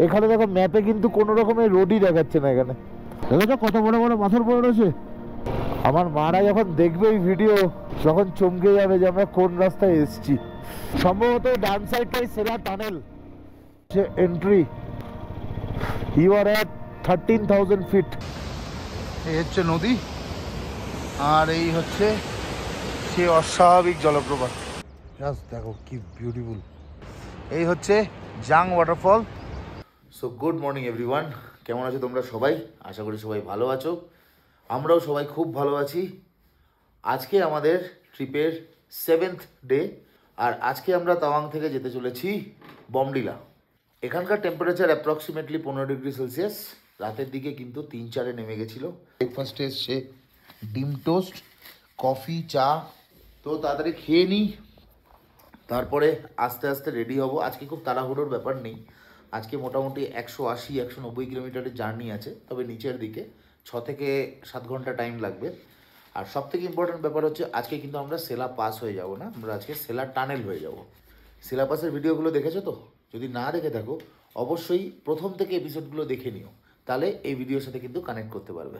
এখানে দেখো ম্যাপে কিন্তু কোনো রকমের রোডই দেখাচ্ছে না। এখানে দেখো কত বড় বড় পাথর পড়ে রয়েছে। আমার মারা যখন দেখবে এই ভিডিও তখন চমকে যাবে যে আমরা কোন রাস্তায় এসেছি। সম্ভবত ডান সাইডটাই Sela tunnel entry. You are at 13,000 feet. এই হচ্ছে নদী আর এই হচ্ছে সে অস্বাভাবিক জলপ্রপাত। জাস্ট দেখো কি বিউটিফুল। এই হচ্ছে জাং waterfall. So good morning everyone, কেমন আছো তোমরা সবাই? আশা করি সবাই ভালো আছো, আমরাও সবাই খুব ভালো আছি। আজকে আমাদের ট্রিপের 7th ডে আর আজকে আমরা তাওয়াং থেকে যেতে চলেছি বমডিলা। এখানকার টেম্পারেচার অ্যাপ্রক্সিমেটলি 15 ডিগ্রি সেলসিয়াস। রাতের দিকে কিন্তু 3-4-এ নেমে গেছিলো। ব্রেকফাস্টে এসছে ডিম টোস্ট, কফি, চা। তো তাড়াতাড়ি খেয়ে নিই, তারপরে আস্তে আস্তে রেডি হব। আজকে খুব তাড়াহুড়োর ব্যাপার নেই। আজকে মোটামুটি 180-190 কিলোমিটারের জার্নি আছে, তবে নিচের দিকে 6 থেকে 7 ঘন্টা টাইম লাগবে। আর সবথেকে ইম্পর্টেন্ট ব্যাপার হচ্ছে আজকে কিন্তু আমরা সেলা পাস হয়ে যাব না, আমরা আজকে সেলা টানেল হয়ে যাব। সেলা পাসের ভিডিওগুলো দেখেছো তো? যদি না দেখে থাকো অবশ্যই প্রথম থেকে এপিসোডগুলো দেখে নিও, তাহলে এই ভিডিওর সাথে কিন্তু কানেক্ট করতে পারবে।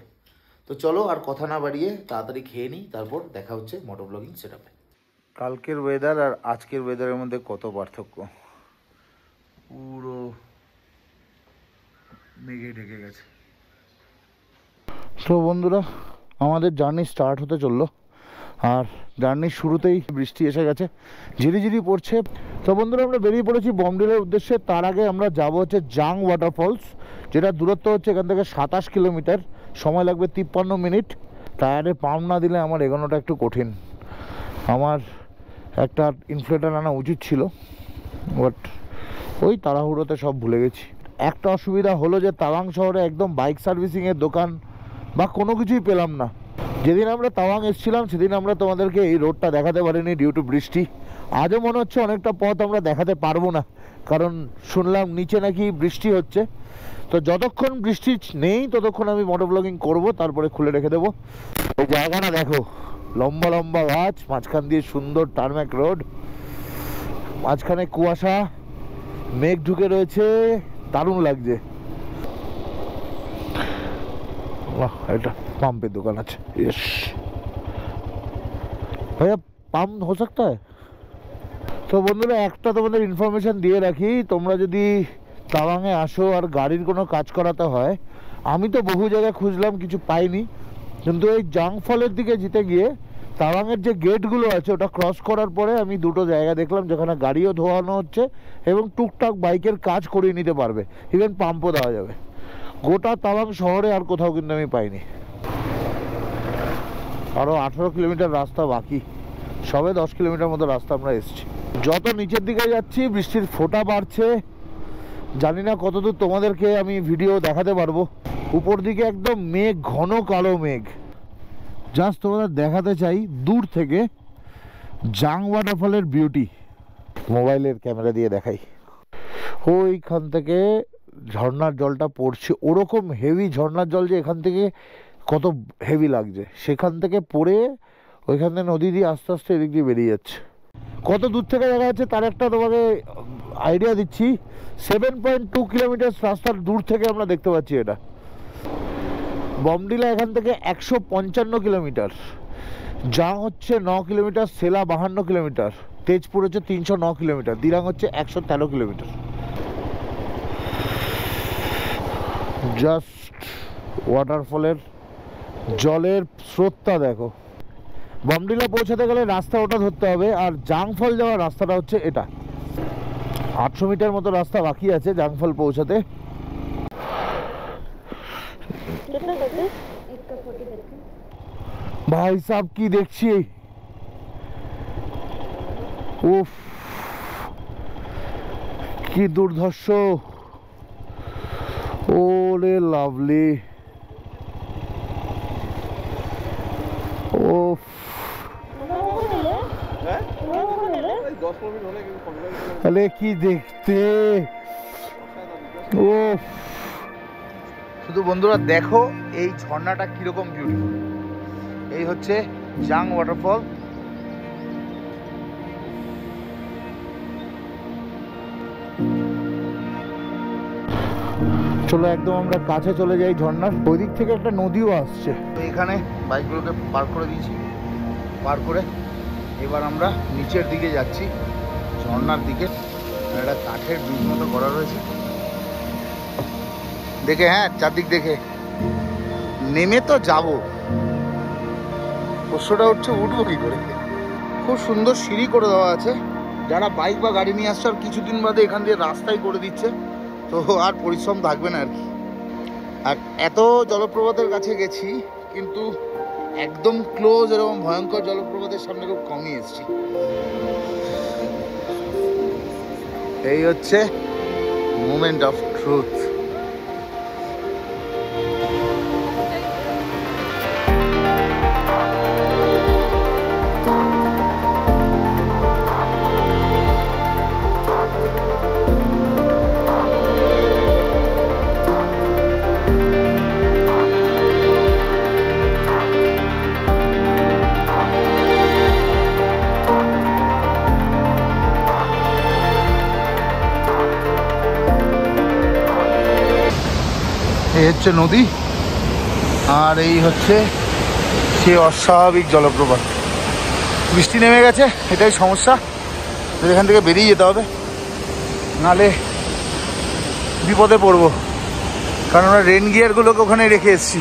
তো চলো আর কথা না বাড়িয়ে তাড়াতাড়ি খেয়ে নিই, তারপর দেখা হচ্ছে মোটর ব্লগিং সেটআপে। কালকের ওয়েদার আর আজকের ওয়েদারের মধ্যে কত পার্থক্য! পুরো মেঘে ঢেকে গেছে। তো বন্ধুরা, আমাদের জার্নি স্টার্ট হতে চললো আর জার্নির শুরুতেই বৃষ্টি এসে গেছে, ঝিরিঝিরি পড়ছে। তো বন্ধুরা, আমরা বেরিয়ে পড়েছি বমডিলার উদ্দেশ্যে। তার আগে আমরা যাব হচ্ছে জাং ওয়াটারফলস, যেটা দূরত্ব হচ্ছে এখান থেকে 27 কিলোমিটার, সময় লাগবে 53 মিনিট। টায়ারে পাম্প না দিলে আমার এগোনোটা একটু কঠিন। আমার একটা ইনফ্লেটার আনা উচিত ছিল, বাট ওই তাড়াহুড়োতে সব ভুলে গেছি। একটা অসুবিধা হলো যে তাওয়াং শহরে একদম বাইক সার্ভিসিংয়ের দোকান বা কোনো কিছুই পেলাম না। যেদিন আমরা তাওয়াং এসেছিলাম সেদিন আমরা তোমাদেরকে এই রোডটা দেখাতে পারিনি ডিউ টু বৃষ্টি। আজও মনে হচ্ছে অনেকটা পথ আমরা দেখাতে পারবো না, কারণ শুনলাম নিচে নাকি বৃষ্টি হচ্ছে। তো যতক্ষণ বৃষ্টি নেই ততক্ষণ আমি মোটর ব্লগিং করবো, তারপরে খুলে রেখে দেবো। এই জায়গাটা দেখো, লম্বা লম্বা গাছ, মাঝখান দিয়ে সুন্দর টারম্যাক রোড, মাঝখানে কুয়াশা, মেঘ ঢুকে রয়েছে, দারুণ লাগছে। এটা পাম্পের দোকান আছে। ইয়েস ভাইয়া, পাম্প হো সকতা হ্যায়? তো বন্ধুরা, একটা তোমাদের ইনফরমেশন দিয়ে রাখি, তোমরা যদি তাওয়াংয়ে আসো আর গাড়ির কোনো কাজ করাতে হয়, আমি তো বহু জায়গায় খুঁজলাম, কিছু পাইনি। কিন্তু এই জাং ফলের দিকে যেতে গিয়ে তাওয়াংয়ের যে গেটগুলো আছে ওটা ক্রস করার পরে আমি দুটো জায়গা দেখলাম যেখানে গাড়িও ধোয়ানো হচ্ছে এবং টুকটাক বাইকের কাজ করিয়ে নিতে পারবে, ইভেন পাম্পও দেওয়া যাবে। গোটা তাওয়াং শহরে আর কোথাও কিন্তু আমি পাইনি। আরও 18 কিলোমিটার রাস্তা বাকি, সবে 10 কিলোমিটার মতো রাস্তা আমরা এসেছি। যত নিচের দিকে যাচ্ছি বৃষ্টির ফোঁটা বাড়ছে। জানি না কতদূর তোমাদেরকে আমি ভিডিও দেখাতে পারবো। উপর দিকে একদম মেঘ, ঘন কালো মেঘ। জাস্ট তোমাদের দেখাতে চাই দূর থেকে জাং ওয়াটারফলের বিউটি। মোবাইলের ক্যামেরা দিয়ে দেখাই। ওইখান থেকে ঝর্ণার জলটা পড়ছে, ওরকম হেভি ঝর্ণার জল যে এখান থেকে কত হেভি লাগছে, সেখান থেকে পড়ে ওইখান থেকে নদী দিয়ে আস্তে আস্তে এদিক দিয়ে বেরিয়ে যাচ্ছে। কত দূর থেকে দেখা যাচ্ছে তার একটা তোমাকে আইডিয়া দিচ্ছি। 7.2 কিলোমিটার রাস্তার দূর থেকে আমরা দেখতে পাচ্ছি এটা। বমডিলা এখান থেকে 155 কিলোমিটার, জাং হচ্ছে 9 কিলোমিটার, সেলা 52 কিলোমিটার, তেজপুর হচ্ছে 309 কিলোমিটার, দিরাং হচ্ছে 113 কিলোমিটার। জাস্ট ওয়াটারফলের জলের স্রোতটা দেখো। বমডিলা পৌঁছাতে গেলে রাস্তা ওটা ধরতে হবে, আর জাংফল যাওয়ার রাস্তাটা হচ্ছে এটা। 800 মিটার মতো রাস্তা বাকি আছে জাংফল পৌঁছাতে। ভাই সাহেব কি দেখছি, উফ কি দুর্ধর্ষ, ওরে লাভলি, উফ। আরে কি দেখতে, উফ। শুধু বন্ধুরা দেখো এই ঝর্ণাটা কিরকম বিউটিফুল। এই হচ্ছে জাং ওয়াটারফল। চলো একদম আমরা কাছে চলে যাই ঝর্ণার। ওই দিক থেকে একটা নদীও আসছে। তো এখানে বাইকগুলোকে পার্ক করে দিয়েছি, পার করে এবার আমরা নিচের দিকে যাচ্ছি, ঝর্ণার দিকে। একটা কাঠের ব্রিজ মতো করা রয়েছে, দেখে হ্যাঁ চারদিক দেখে নেমে তো যাবো। প্রশ্নটা উঠছে উঠবো কি করে। খুব সুন্দর সিঁড়ি করে দেওয়া আছে, যারা বাইক বা গাড়ি নিয়ে আসছে আর কিছুদিন বাদে এখান দিয়ে রাস্তাই করে দিচ্ছে, তো আর পরিশ্রম থাকবে না আর কি। আর এত জলপ্রপাতের কাছে গেছি কিন্তু একদম ক্লোজ এরকম ভয়ঙ্কর জলপ্রপাতের সামনে খুব কমই এসেছি। এই হচ্ছে মোমেন্ট অফ ট্রুথ। এই হচ্ছে নদী আর এই হচ্ছে সে অস্বাভাবিক জলপ্রপাত। বৃষ্টি নেমে গেছে, এটাই সমস্যা, এখান থেকে বেরিয়ে যেতে হবে, নালে বিপদে পড়বো। কারণ আমরা রেন গিয়ারগুলোকে ওখানে রেখে এসেছি,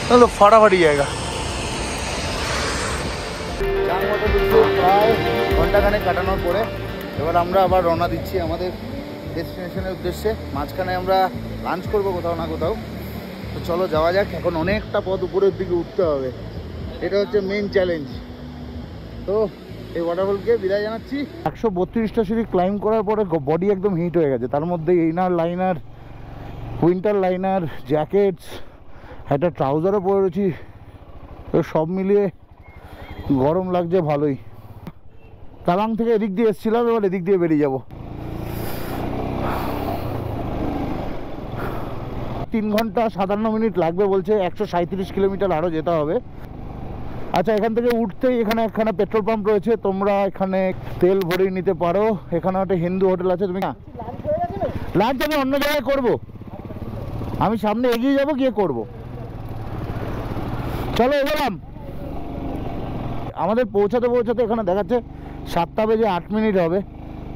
তাহলে ফাটাফাটি জায়গা। প্রায় ঘন্টাখানেক কাটানোর পরে এবার আমরা আবার রওনা দিচ্ছি আমাদের ডেস্টিনেশনের উদ্দেশ্যে। মাঝখানে আমরা লাঞ্চ করবো কোথাও না কোথাও, তো চলো যাওয়া যাক। এখন অনেকটা পথ উপরের দিকে উঠতে হবে, এটা হচ্ছে মেন চ্যালেঞ্জ। তো এই ওয়াটারফলকে বিদায় জানাচ্ছি। 132টা সিঁড়ি ক্লাইম্ব করার পরে বডি একদম হিট হয়ে গেছে, তার মধ্যে inner liner, winter liner, jackets, একটা ট্রাউজারও পরেছি, তো সব মিলিয়ে গরম লাগছে ভালোই। তাবাং থেকে এদিক দিয়ে এসেছিলাম, এবার এদিক দিয়ে বেরিয়ে যাব। 3 ঘন্টা 57 মিনিট লাগবে বলছে, 137 কিলোমিটার আরও যেতে হবে। আচ্ছা, এখান থেকে উঠতেই এখানে একখানা পেট্রোল পাম্প রয়েছে, তোমরা এখানে তেল ভরিয়ে নিতে পারো। এখানে একটা হিন্দু হোটেল আছে। তুমি লাঞ্চ আমি অন্য জায়গায় করবো, আমি সামনে এগিয়ে যাব, গিয়ে করব। চলো এগোলাম। আমাদের পৌঁছাতে পৌঁছাতে এখানে দেখাচ্ছে 7টা বেজে 8 মিনিট হবে।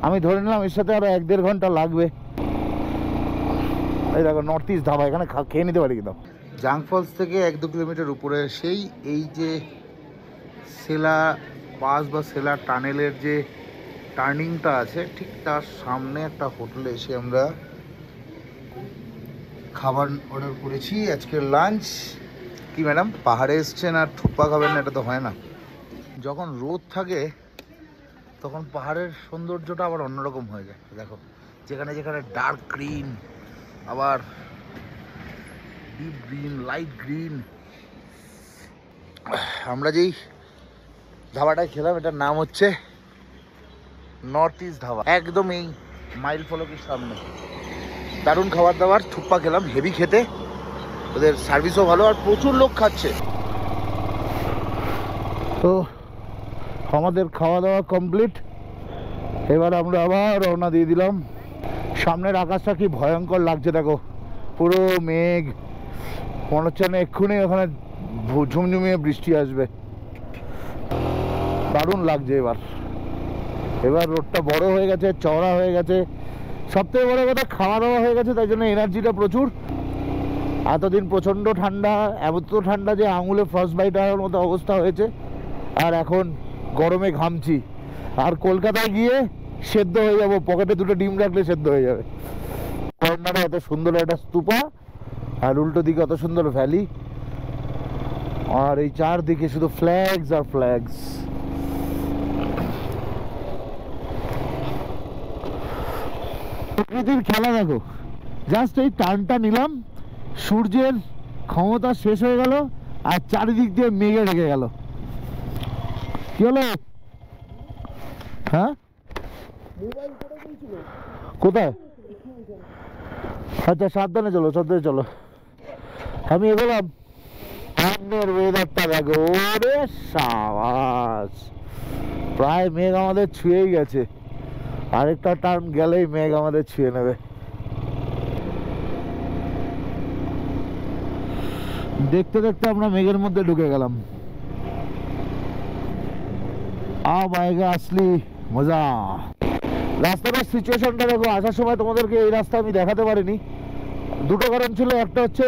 আমি ধরে নিলাম এর সাথে আরও 1-1.5 ঘন্টা লাগবে। এই দেখো নর্থ ইস্ট ধাবা, এখানে খেয়ে নিতে পারি কিন্তু। জাং ফলস থেকে 1-2 কিলোমিটার উপরে সেই এই যে সেলা পাস বা সেলা টানেলের যে টার্নিংটা আছে, ঠিক তার সামনে একটা হোটেলে এসে আমরা খাবার অর্ডার করেছি। আজকের লাঞ্চ কি ম্যাডাম, পাহাড়ে এসছেন আর থুপ্পা খাবেন না, এটা তো হয় না। যখন রোদ থাকে তখন পাহাড়ের সৌন্দর্যটা আবার অন্যরকম হয়ে যায়। দেখো যেখানে যেখানে ডার্ক গ্রিন, আবার ডিপ গ্রিন, লাইট গ্রিন। আমরা যেই ধাবাটায় খেলাম এটার নাম হচ্ছে নর্থ ইস্ট ধাবা, একদম এই মাইল ফলকের সামনে। দারুণ খাবার দাবার, থুপ্পা খেলাম, হেভি খেতে, ওদের সার্ভিসও ভালো আর প্রচুর লোক খাচ্ছে। তো আমাদের খাওয়া দাওয়া কমপ্লিট, এবার আমরা আবার রওনা দিয়ে দিলাম। সামনের আকাশটা কি ভয়ঙ্কর লাগছে দেখো, পুরো মেঘ, মনে হচ্ছে না এক্ষুনি ওখানে ঝুমঝুমিয়ে বৃষ্টি আসবে। দারুণ লাগছে। এবার রোডটা বড় হয়ে গেছে, চওড়া হয়ে গেছে, সবথেকে বড় কথা খাওয়া দাওয়া হয়ে গেছে, তাই জন্য এনার্জিটা প্রচুর। এতদিন প্রচণ্ড ঠান্ডা, এত ঠান্ডা যে আঙুলে ফ্রস্ট বাইট হওয়ার মতো অবস্থা হয়েছে, আর এখন গরমে ঘামছি। আর কলকাতায় গিয়ে সেদ্ধ হয়ে যাবো, পকেটে 2টো ডিম রাখলে সেদ্ধ হয়ে যাবে। কর্নারে এত সুন্দর একটা স্তূপা, আর উল্টো দিকে অত সুন্দর ভ্যালি, আর এই চারদিকে শুধু ফ্ল্যাগস আর ফ্ল্যাগস। প্রকৃতির খেলা দেখো, জাস্ট এই টার্নটা নিলাম, সূর্যের ক্ষমতা শেষ হয়ে গেল আর চারিদিক দিয়ে মেঘে ঢেকে গেল। কি হলো? হ্যাঁ, কোথায়? আচ্ছা সাবধানে চলো, সাবধানে চলো। আমি এগোলাম। সামনের ওয়েদারটা দেখো, ওরে সাবাস, প্রায় মেঘ আমাদের ছুঁয়েই গেছে, আরেকটা টার্ন গেলেই মেঘ আমাদের ছুঁয়ে নেবে। দেখতে দেখতে আমরা মেঘের মধ্যে ঢুকে গেলাম। अब आएगा असली मजा। রাস্তাটার সিচুয়েশনটা দেখো, আসার সময় তোমাদেরকে এই রাস্তা আমি দেখাতে পারিনি। দুটো কারণ ছিল, একটা হচ্ছে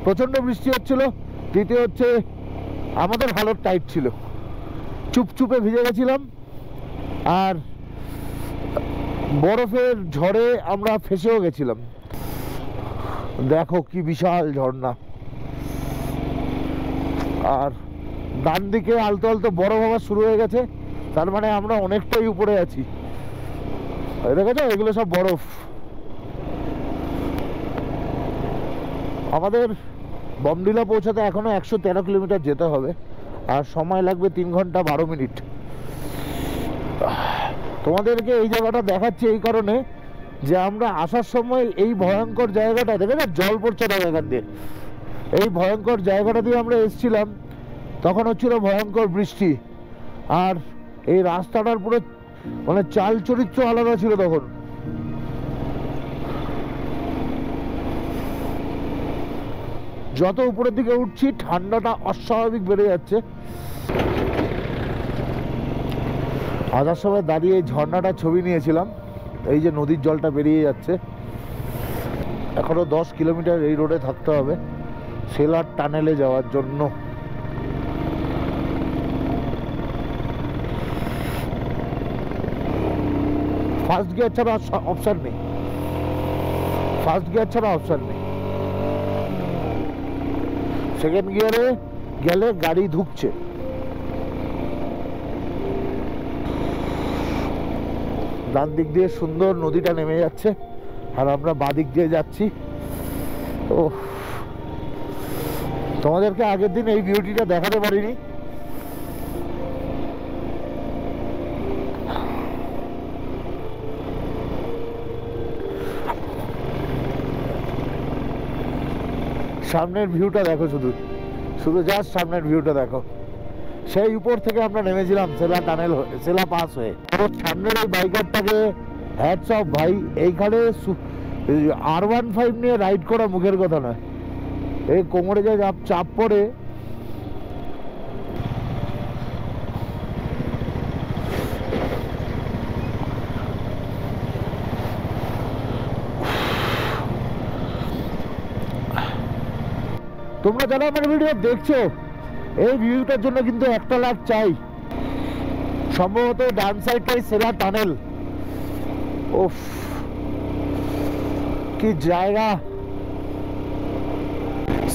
প্রচন্ড বৃষ্টি হচ্ছিল, দ্বিতীয় হচ্ছে আমাদের হালত টাইট ছিল, চুপচুপে ভিজে গেছিলাম, আর বরফের ঝড়ে আমরা ফেসেও গেছিলাম। দেখো কি বিশাল ঝর্ণা, আর ডান দিকে আলতো আলতো বরফ হওয়া শুরু হয়ে গেছে, তার মানে আমরা অনেকটাই উপরে আছি। দেখেছো এগুলো সব বরফ। আমাদের বমডিলা পৌঁছাতে এখনো 113 কিলোমিটার যেতে হবে, আর সময় লাগবে 3 ঘন্টা 12 মিনিট। তোমাদেরকে এই জায়গাটা দেখাচ্ছি এই কারণে যে আমরা আসার সময় এই ভয়ঙ্কর জায়গাটা দেখে না, জল পড়ছে না এখান দিয়ে, এই ভয়ঙ্কর জায়গাটা দিয়ে আমরা এসেছিলাম, তখন হচ্ছিল ভয়ঙ্কর বৃষ্টি, আর এই রাস্তাটার পুরো মানে চাল চরিত্র আলাদা ছিল তখন। যত উপরের দিকে উঠছি ঠান্ডাটা অস্বাভাবিক বেড়ে যাচ্ছে। আসার সময় দাঁড়িয়ে এই ঝর্ণাটার ছবি নিয়েছিলাম, এই যে নদীর জলটা বেরিয়ে যাচ্ছে। এখনো 10 কিলোমিটার এই রোডে থাকতে হবে সেলার টানেলে যাওয়ার জন্য। ফার্স্ট গিয়ার ছাড়া অপশন নেই, ফার্স্ট গিয়ার ছাড়া অপশন নেই। সেকেন্ড গিয়ারে গেলে গাড়ি ঢুকছে। ডান দিক দিয়ে সুন্দর নদীটা নেমে যাচ্ছে, আর আমরা বাঁ দিক দিয়ে যাচ্ছি। ও, তোমাদেরকে আগের দিন এই বিউটিটা দেখাতে পারিনি। সামনের ভিউটা দেখো, শুধু শুধু জাস্ট সামনের ভিউটা দেখো। সেই উপর থেকে আমরা নেমেছিলাম সেলা টানেল, সেলা পাস হয়ে। সামনের এই বাইকারটাকে হ্যাটস অফ ভাই, এইখানে R15 নিয়ে রাইড করা মুখের কথা নয়। এই কোমরে যে চাপ পড়ে, তোমরা যারা আমার ভিডিও দেখছো এই ভিউটার জন্য কিন্তু 1 লাখ চাই। সম্ভবত ডান সাইডটাই সেলা টানেল। ওফ কি জায়গা!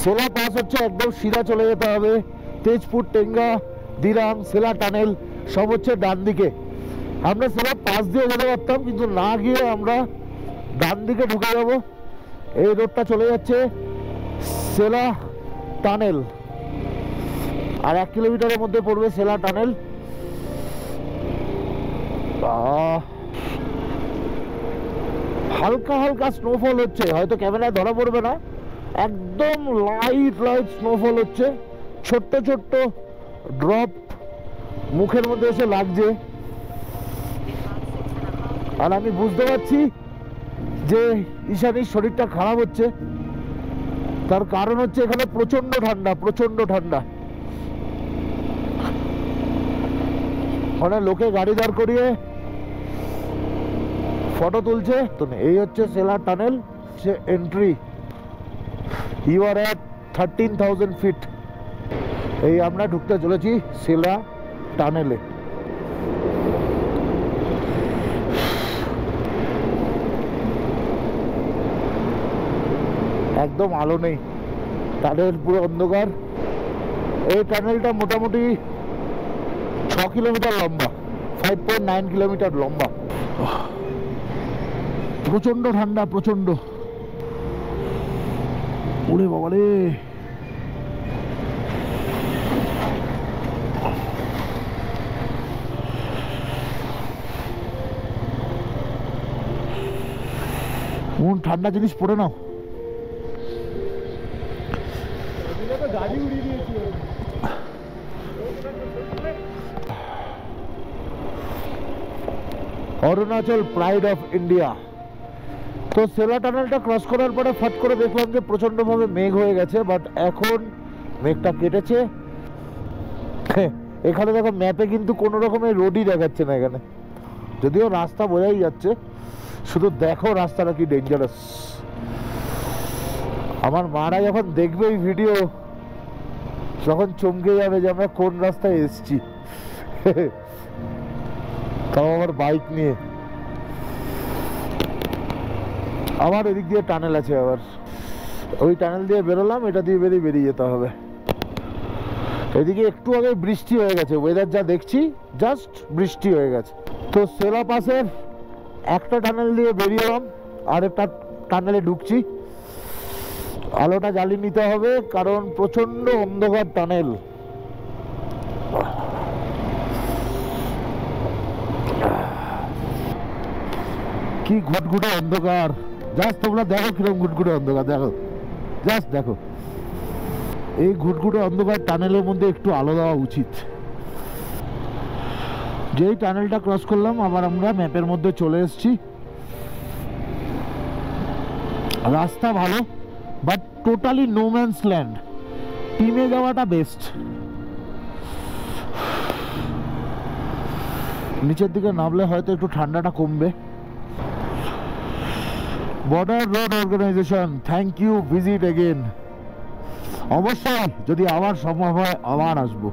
সেলা পাস হচ্ছে একদম সিধা চলে যেতে হবে। তেজপুর, টেঙ্গা, দিরাং, সেলা টানেল সব হচ্ছে ডান দিকে। আমরা সেলা পাস দিয়ে যেতে পারতাম, কিন্তু না গিয়ে আমরা ডান দিকে ঢুকে যাব। এই রোডটা চলে যাচ্ছে সেলা টানেল, আর 1 কিলোমিটারের মধ্যে পড়বে সেলা টানেল। হালকা হালকা স্নোফল হচ্ছে, হয়তো ক্যামেরায় ধরা পড়বে না, একদম লাইট লাইট স্নোফল হচ্ছে। ছোট্ট ছোট্ট ড্রপ মুখের মধ্যে এসে লাগছে, আর আমি বুঝতে পারছি যে ঈশানীর শরীরটা খারাপ হচ্ছে। তার কারণ হচ্ছে এখানে প্রচন্ড ঠান্ডা, প্রচন্ড ঠান্ডা। মানে লোকে গাড়ি দাঁড় করিয়ে ফটো তুলছে। তো এই হচ্ছে সেলা টানেল, সে entry. You are at 13,000 feet. এই আমরা ঢুকতে চলেছি সেলা টানেলে। একদম আলো নেই, টানেল পুরো অন্ধকার। এই টানেলটা মোটামুটি 6 কিলোমিটার লম্বা, 5.9 কিলোমিটার লম্বা। প্রচন্ড ঠান্ডা, প্রচন্ড। ওরে বাবা রে, ঠান্ডা জিনিস পড়ে নাও। গাড়ি উড়িয়ে দিয়েছি। Arunachal pride of India. তো সেলা টানেলটা ক্রস করার পরে ফট করে দেখলাম যে প্রচন্ডভাবে মেঘ হয়ে গেছে, বাট এখন মেঘটা কেটেছে। এখানে দেখো ম্যাপে কিন্তু কোনো রকমের রোডই দেখাচ্ছে না এখানে, যদিও রাস্তা বোঝাই যাচ্ছে। শুধু দেখো রাস্তাটা কি ডেঞ্জারাস। আমার মারা যখন দেখবে এই ভিডিও তখন চমকে যাবে যে আমরা কোন রাস্তায় এসছি। তাও আমার বাইক নিয়ে। আবার এদিক দিয়ে টানেল আছে, আবার ওই টানেল দিয়ে বেরোলাম, এটা দিয়ে বেরিয়ে যেতে হবে। এদিকে একটু আগে বৃষ্টি হয়ে গেছে, ওয়েদার যা দেখছি জাস্ট বৃষ্টি হয়ে গেছে। তো সেলা পাসের একটা টানেল দিয়ে বেরিয়েলাম, আর একটা টানেলে ঢুকছি। আলোটা জ্বালিয়ে নিতে হবে কারণ প্রচন্ড অন্ধকার টানেল। কি ঘুটঘুটে অন্ধকার, জাস্ট তোমরা দেখো কিরকম ঘুটঘুটে অন্ধকার, দেখো জাস্ট দেখো। এই ঘুটঘুটে অন্ধকার টানেলের মধ্যে একটু আলো দেওয়া উচিত। যেই টানেলটা ক্রস করলাম আবার আমরা ম্যাপের মধ্যে চলে এসেছি। রাস্তা ভালো, but totally no man's land. টিমে যাওয়াটা বেস্ট। নিচের দিকে নামলে হয়তো একটু ঠান্ডাটা কমবে। Border road organisation, thank you, visit again. অবশ্যই যদি আবার সম্ভব হয় আবার আসবো।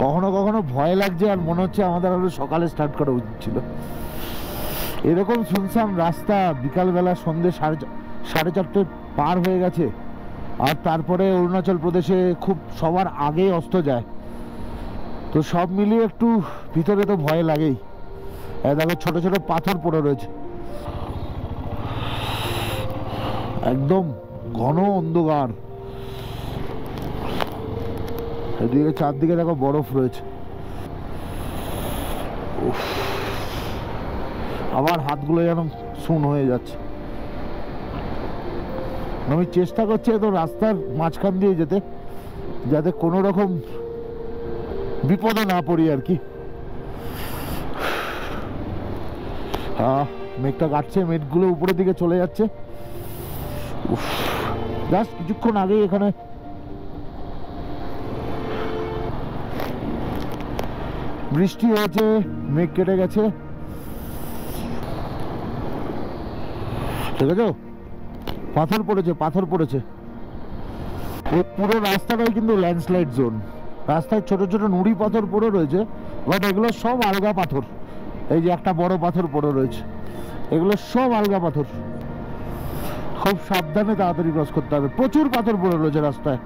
কখনো কখনো ভয় লাগছে আর মনে হচ্ছে আমাদের আরো সকালে স্টার্ট করা উচিত ছিল। এরকম শুনশান রাস্তা, বিকালবেলা সন্ধ্যে 4:30 পার হয়ে গেছে, আর তারপরে অরুণাচল প্রদেশে খুব সবার আগে অস্ত যায়। তো সব মিলিয়ে একটু ভিতরে তো ভয় লাগেই। দেখো ছোট ছোট পাথর পড়ে রয়েছে, একদম ঘন অন্ধকার। এদিকে চারদিকে দেখো বরফ রয়েছে। আবার হাতগুলো যেন শুন হয়ে যাচ্ছে। আমি চেষ্টা করছি তো রাস্তার মাঝখান দিয়ে যেতে, যাতে কোনো রকম বিপদে না পড়ি আর কি। মেঘটা কাটছে, মেঘগুলো উপরের দিকে চলে যাচ্ছে। জাস্ট কিছুক্ষণ আগেই এখানে বৃষ্টি হয়েছে, মেঘ কেটে গেছে। ঠিক আছে, পাথর পড়েছে, পাথর পড়েছে। এই পুরো রাস্তাটাই কিন্তু ল্যান্ডস্লাইড জোন। রাস্তায় ছোট ছোট নুড়ি পাথর পড়ে রয়েছে, বাট এগুলো সব আলগা পাথর। এই যে একটা বড় পাথর পড়ে রয়েছে, এগুলো সব আলগা পাথর। খুব সাবধানে তাড়াতাড়ি ক্রস করতে হবে। প্রচুর পাথর পড়ে রয়েছে রাস্তায়।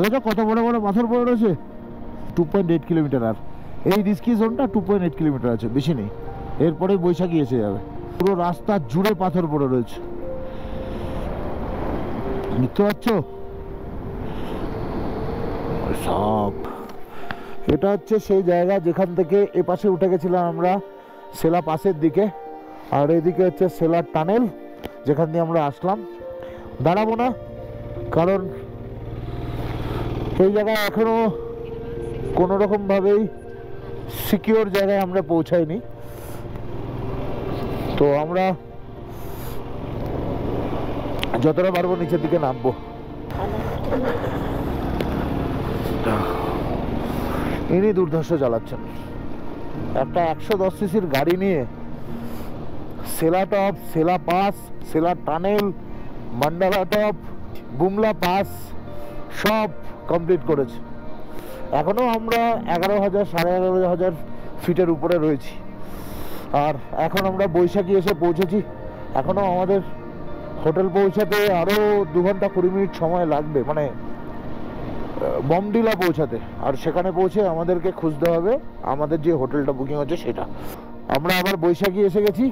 দেখো কত বড় বড় পাথর পড়ে রয়েছে। 2.8 কিলোমিটার, আর এই রিস্কি জোনটা 2.8 কিলোমিটার আছে, বেশি নেই। এরপরে বৈশাখী এসে যাবে। পুরো রাস্তা জুড়ে পাথর পড়ে রয়েছে, দেখতে পাচ্ছ সব। এটা হচ্ছে সেই জায়গা যেখান থেকে এপাশে উঠে গেছিলাম আমরা সেলা পাসের দিকে, আর এদিকে হচ্ছে সেলার টানেল যেখান দিয়ে আমরা আসলাম। দাঁড়াবো না কারণ এই জায়গায় এখনো কোনো রকম ভাবেই সিকিউর জায়গায় আমরা পৌঁছাইনি। তো আমরা যতটা পারবো নিচের দিকে নামবো। ইনি দুর্ধর্ষ চালাচ্ছেন একটা 110 সিসির গাড়ি নিয়ে। Sela top, Sela pass, Sela tunnel, Mandala top, Bumla pass সব কমপ্লিট করেছে। এখনো আমরা 11,000 11,500 ফিটের উপরে রয়েছি। আর এখন আমরা বৈশাখী এসে পৌঁছেছি। এখনো আমাদের হোটেল পৌঁছাতে আরো 2 ঘন্টা 20 মিনিট সময় লাগবে, মানে বমডিলা পৌঁছাতে। আর সেখানে পৌঁছে আমাদেরকে খুঁজতে হবে আমাদের যে হোটেলটা বুকিং হচ্ছে সেটা। আমরা আবার বৈশাখী এসে গেছি।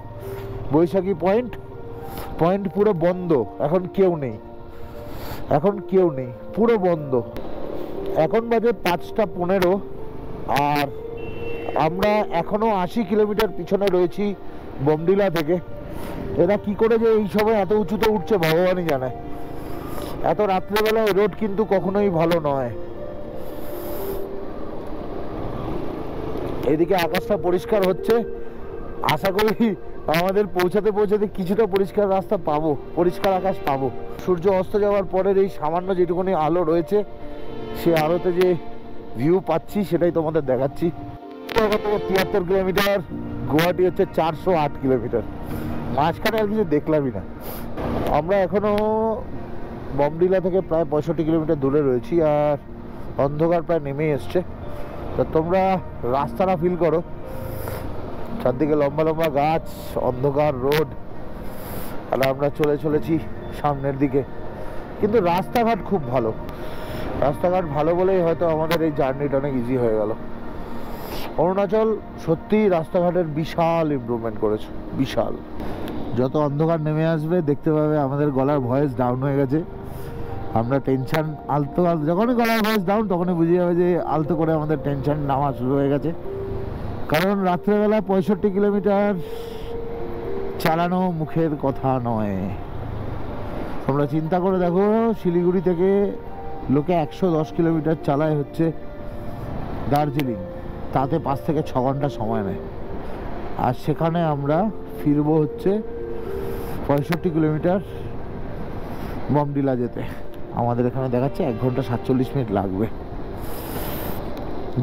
বৈশাখী পয়েন্ট পুরো বন্ধ, এখন কেউ নেই, এখন কেউ নেই, পুরো বন্ধ। এখন বাজে 5:15, আর আমরা এখনো 80 কিলোমিটার পিছনে রয়েছি বমডিলা থেকে। এরা কি করে যে এই সময় এত উঁচুতে উঠছে ভগবানই জানে। এত রাত্রেবেলায় রোড কিন্তু কখনোই ভালো নয়। এদিকে আকাশটা পরিষ্কার হচ্ছে, আশা করি আমাদের পৌঁছাতে পৌঁছাতে কিছুটা পরিষ্কার রাস্তা পাবো, পরিষ্কার আকাশ পাবো। সূর্য অস্ত যাওয়ার পরের এই সামান্য যেটুকুনি আলো রয়েছে, সে আলোতে যে ভিউ পাচ্ছি সেটাই তোমাদের দেখাচ্ছি। 73 কিলোমিটার, গুয়াহাটি হচ্ছে 408 কিলোমিটার, মাঝখানে আর কিছু দেখলামই না। আমরা এখনো বমডিলা থেকে প্রায় 65 কিলোমিটার দূরে রয়েছি, আর অন্ধকার প্রায় নেমে এসছে। তো তোমরা রাস্তাটা ফিল করো, চারদিকে লম্বা লম্বা গাছ, অন্ধকার রোড, আর আমরা চলেছি সামনের দিকে। কিন্তু রাস্তাঘাট খুব ভালো, রাস্তাঘাট ভালো বলেই হয়তো আমাদের এই জার্নিটা অনেক ইজি হয়ে গেল। অরুণাচল সত্যি রাস্তাঘাটের বিশাল ইমপ্রুভমেন্ট করেছে, বিশাল। যত অন্ধকার নেমে আসবে দেখতে পাবে আমাদের গলার ভয়েস ডাউন হয়ে গেছে। আমরা টেনশন আলতো যখনই গলার ভয়েস ডাউন তখনই বুঝে যাবে যে আলতো করে আমাদের টেনশন নামা শুরু হয়ে গেছে। কারণ রাত্রেবেলা 65 কিলোমিটার চালানো মুখের কথা নয়। তোমরা চিন্তা করে দেখো, শিলিগুড়ি থেকে লোকে 110 কিলোমিটার চালায় হচ্ছে দার্জিলিং, তাতে 5 থেকে 6 ঘন্টা সময় নেয়। আর সেখানে আমরা ফিরবো হচ্ছে 65 কিলোমিটার বমডিলা যেতে। আমাদের এখানে দেখাচ্ছে 1 ঘন্টা 47 মিনিট লাগবে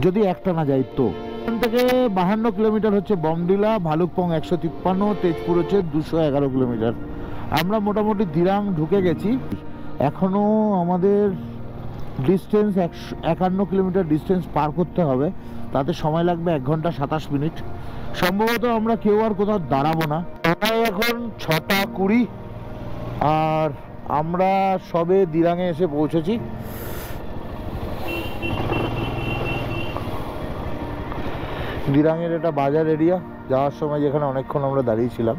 যদি একটা না যাই। তো এখান থেকে 52 কিলোমিটার হচ্ছে বমডিলা, ভালুকপং 153, তেজপুর হচ্ছে 211 কিলোমিটার। আমরা মোটামুটি দিরাং ঢুকে গেছি। এখনও আমাদের ডিস্টেন্স 51 কিলোমিটার ডিস্টেন্স পার করতে হবে, তাতে সময় লাগবে 1 ঘন্টা 27 মিনিট। সম্ভবত আমরা কেউ আর কোথাও দাঁড়াবো না। এখন 6টা 20, আর আমরা সবে দিরাঙে এসে পৌঁছেছি। দিরাঙের এটা বাজার এরিয়া, যাওয়ার সময় যেখানে অনেকক্ষণ আমরা দাঁড়িয়েছিলাম।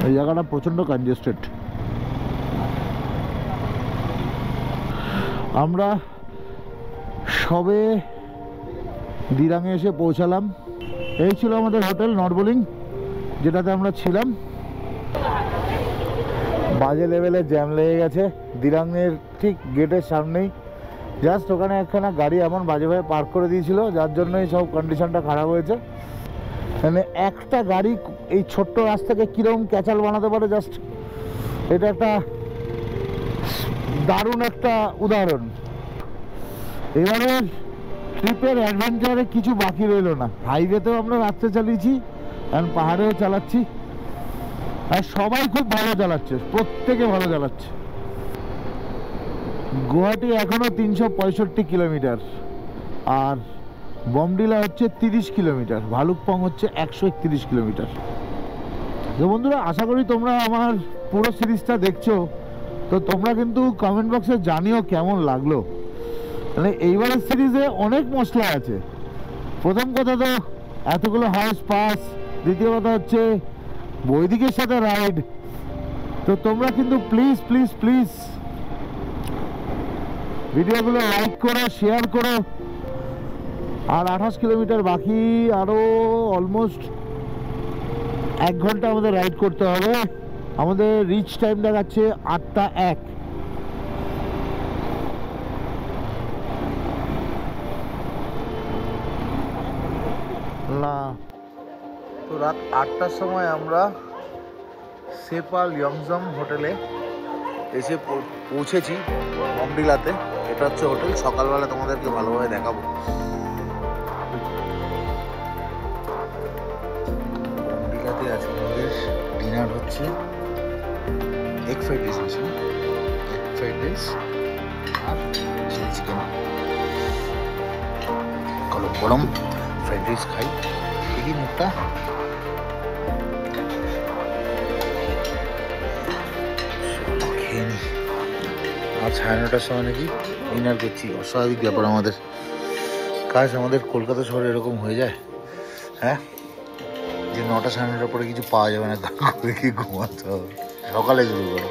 এই জায়গাটা প্রচণ্ড কনজেস্টেড। আমরা সবে দিরাঙে এসে পৌঁছালাম। এই ছিল আমাদের হোটেল নটবোলিং, যেটাতে আমরা ছিলাম। বাজে লেভেলে জ্যাম লেগে গেছে দিরাঙের ঠিক গেটের সামনেই। জাস্ট ওখানে একখানা গাড়ি এমন বাজেভাবে পার্ক করে দিয়েছিল, যার জন্যই সব কন্ডিশনটা খারাপ হয়েছে। মানে একটা গাড়ি এই ছোট্ট রাস্তাকে কীরকম ক্যাচাল বানাতে পারে, জাস্ট এটা একটা দারুণ একটা উদাহরণ। এবারে ট্রিপের অ্যাডভেঞ্চারে কিছু বাকি রইল না। হাইওয়েতেও আমরা রাত্রে চালিয়েছি, কারণ পাহাড়েও চালাচ্ছি, আর সবাই খুব ভালো চালাচ্ছে, প্রত্যেকে ভালো চালাচ্ছে। গুয়াহাটি এখনো 365 কিলোমিটার, আর বমডিলা হচ্ছে 30 কিলোমিটার, ভালুকপং হচ্ছে 131 কিলোমিটার। তো বন্ধুরা, আশা করি তোমরা আমার পুরো সিরিজটা দেখছো। তো তোমরা কিন্তু কমেন্ট বক্সে জানিও কেমন লাগলো। মানে এইবারের সিরিজে অনেক মশলা আছে। প্রথম কথা তো এতগুলো হাউস পাস, দ্বিতীয় কথা হচ্ছে বৈদিকের সাথে রাইড। তো তোমরা কিন্তু প্লিজ প্লিজ প্লিজ ভিডিওগুলো লাইক করো, শেয়ার করো। আর 28 কিলোমিটার বাকি, আরও অলমোস্ট 1 ঘন্টা আমাদের রাইড করতে হবে। আমাদের রিচ টাইম দেখাচ্ছে 8টা 1। না, তো রাত 8টার সময় আমরা সেপাল ইয়ংজম হোটেলে এসে পৌঁছেছি বমডিলাতে। এটা হচ্ছে হোটেল, সকালবেলা তোমাদেরকে ভালোভাবে দেখাবো। বমডিলাতে আছে আমাদের ডিনার হচ্ছে এগ ফ্রাইড রাইস আছে, এগ ফ্রাইড রাইস আর চিলি চিকেন। গরম গরম ফ্রাইড রাইস খাই, ঠিকই মুখটা। খেয়ে নি। আর 9:30টার সময় নাকি ডিনার করছি। অস্বাভাবিক ব্যাপার আমাদের কাজ। আমাদের কলকাতা শহরে এরকম হয়ে যায়, হ্যাঁ, যে 9টা 9:30টার পরে কিছু পাওয়া যাবে না, কি ঘুমাতে হবে, সকালে শুরু করো।